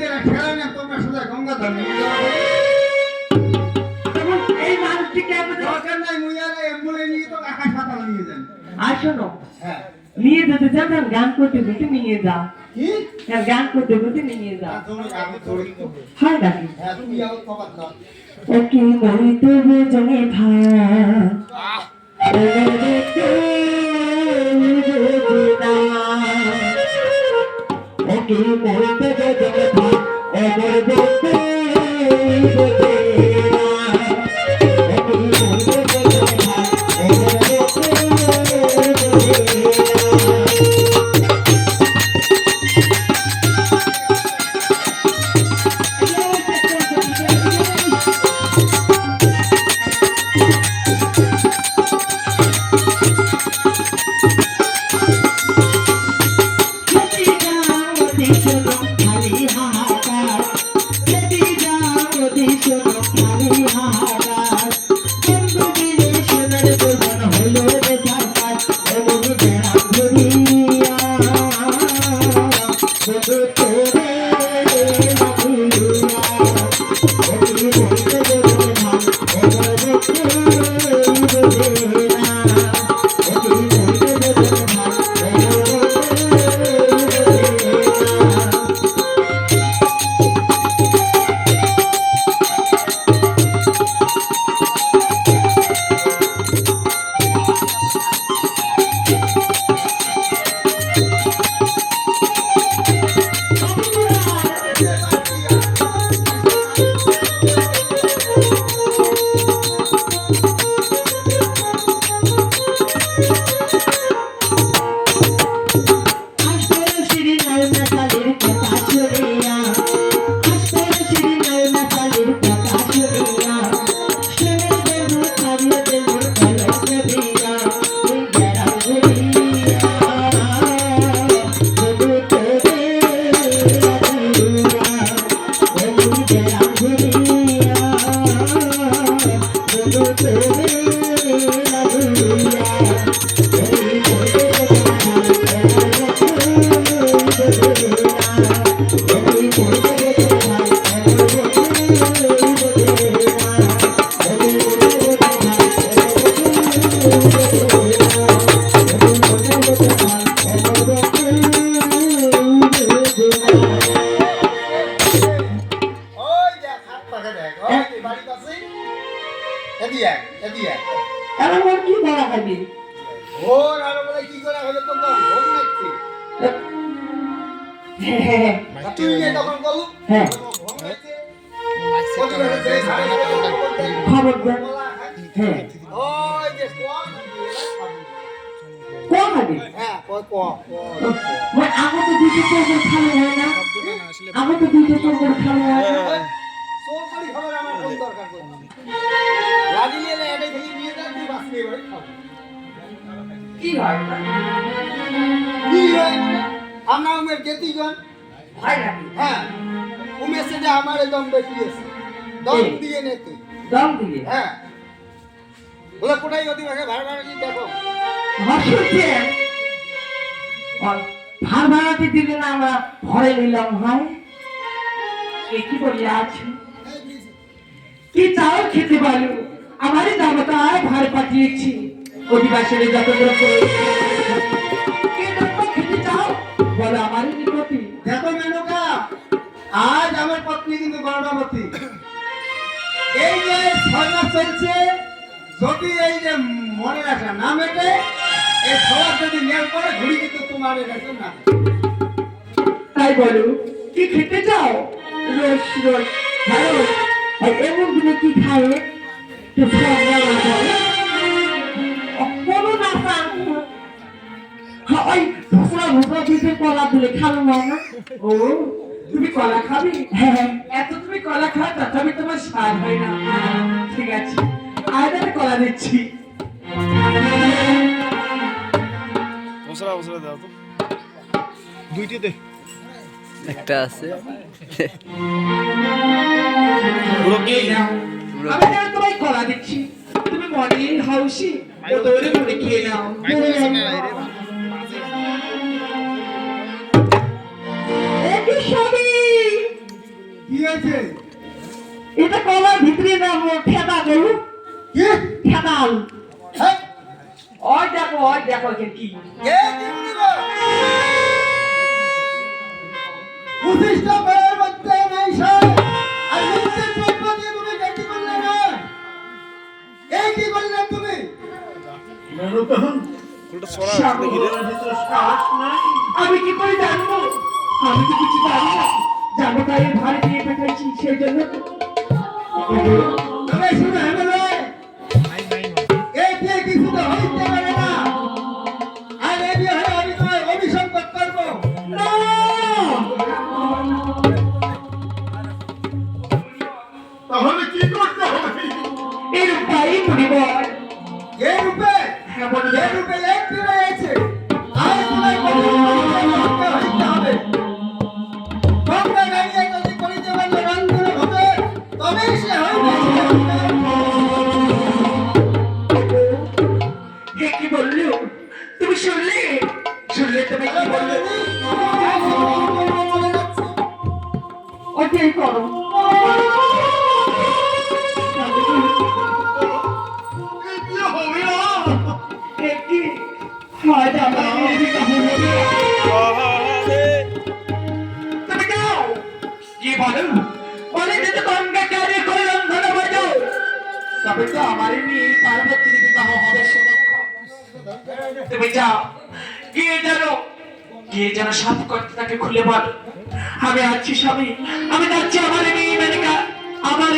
দিলে ঠেলা না তোমরা সোজা গঙ্গাধর নিয়ে যাও। তখন এই মানুষটিকে আমাদের দরকার নাই মুইয়ারে অ্যাম্বুলেন্স নিয়ে তো আকাশ পাতাল নিয়ে যান। আর শোনো হ্যাঁ নিয়ে যেতে চান গান করতে করতে নিয়ে যাও কি গান করতে করতে নিয়ে যাও তুমি আমি ধরি তো হয় নাকি হ্যাঁ তুমি আও খবর দাও ওকে বলতে জনে ভাই ওকে বলতে জনে ভাই ওকে বলতে আমরা উমের গেতিগণ হ্যাঁ উমের সেটা আমার দম বেশি আছে দম দিয়ে নে তুই দম দিয়ে হ্যাঁ বলে কোটাই গতি ভাষা ভাড়া ভাড়া দিয়ে দেখো হাসুছে ভাড় ভাড়াতে দিলে না আমরা ভরে নিলাম হয় কি বলি আছি কি চাও খেতে পারো আমারই দামটা আর ভাড় পাঠিয়েছি অধিবাসীর যত খেতে চাও বলো আমারই নিকটি দেখো মেনকা আজ আমার পত্নী কিন্তু গর্ভবতী এই যে 6 মাস চলছে যদি এই যে মনে রাখা না মেটে এই সবার যদি নেল করে ঘুরি কিন্তু তোমার কাছে না তাই বলো কি খেতে চাও রোজ রোজ ভালো আর এমন দিনে কি খায় তো কোনো না ওই ভুসরা ভুসরা দিতে কলা তুলে খালো না ও তুমি কলা খাবি হ্যাঁ এত তুমি কলা খাও তথাপি তোমার স্বাদ হয় না ঠিক আছে আজ আমি কলা দিচ্ছি ভুসরা ভুসরা দাও তো দুইটি দে একটা আছে আমি তোমায় কলা দিচ্ছি তুমি মনে হাউসি ও দৌড়ে মনে খেয়ে নাও হয়েছে? এটা কলার ভিতরে না ঠেদা গরু কি? ঠেদাল হ্যাঁ? ওই দেখো এখানে কি কে দিল্লি গো? পঁচিশটা বইয়ের মধ্যে নেই সব। আর মিথ্যের পক্ষ দিয়ে তুমি গেটি করলে না। এই কি করলে তুমি? ফুলটা সরা দেখি রে। আমি কি করে জানবো? আমি তো কিছু জানি না। যাবো তাই ভারী দিয়ে পাঠাইছি সেই জন্য তো। তবে শুনো হেমলে, এই বিয়ে কিছু তো হইতে পারে না। আর এই বিয়ে হলে আমি তোমায় অভিসম্পদ করবো। না! তাহলে কি করতে হবে? এর উপায় মনিবর। এই রূপে হ্যাঁ বলো। এই রূপে একটি রয়েছে। আজ তোমায় করতে হইতে হবে। গঙ্গা গাড়িয়ে যদি করিতে পারলে রন্ধন হবে, তবেই সে হইবে। হে কি বললো? তুমি শুনলে তুমি কি বললে? ওটাই করো। হে কি? হয় না, আমার মেয়ের বিবাহ হবে। আহারে। তুমি যাও। কি বলো? বলে যে তো গঙ্গা কারে করে রন্ধন বাজো। তবে তো আমারই মেয়ে পার্বতীর বিবাহ হবে সুরক্ষা। তুমি যাও গিয়ে যেন সব কথা তাকে খুলে বল। আমি আছি স্বামী, আমি যাচ্ছি আমার মেয়ে মেনকা, আমার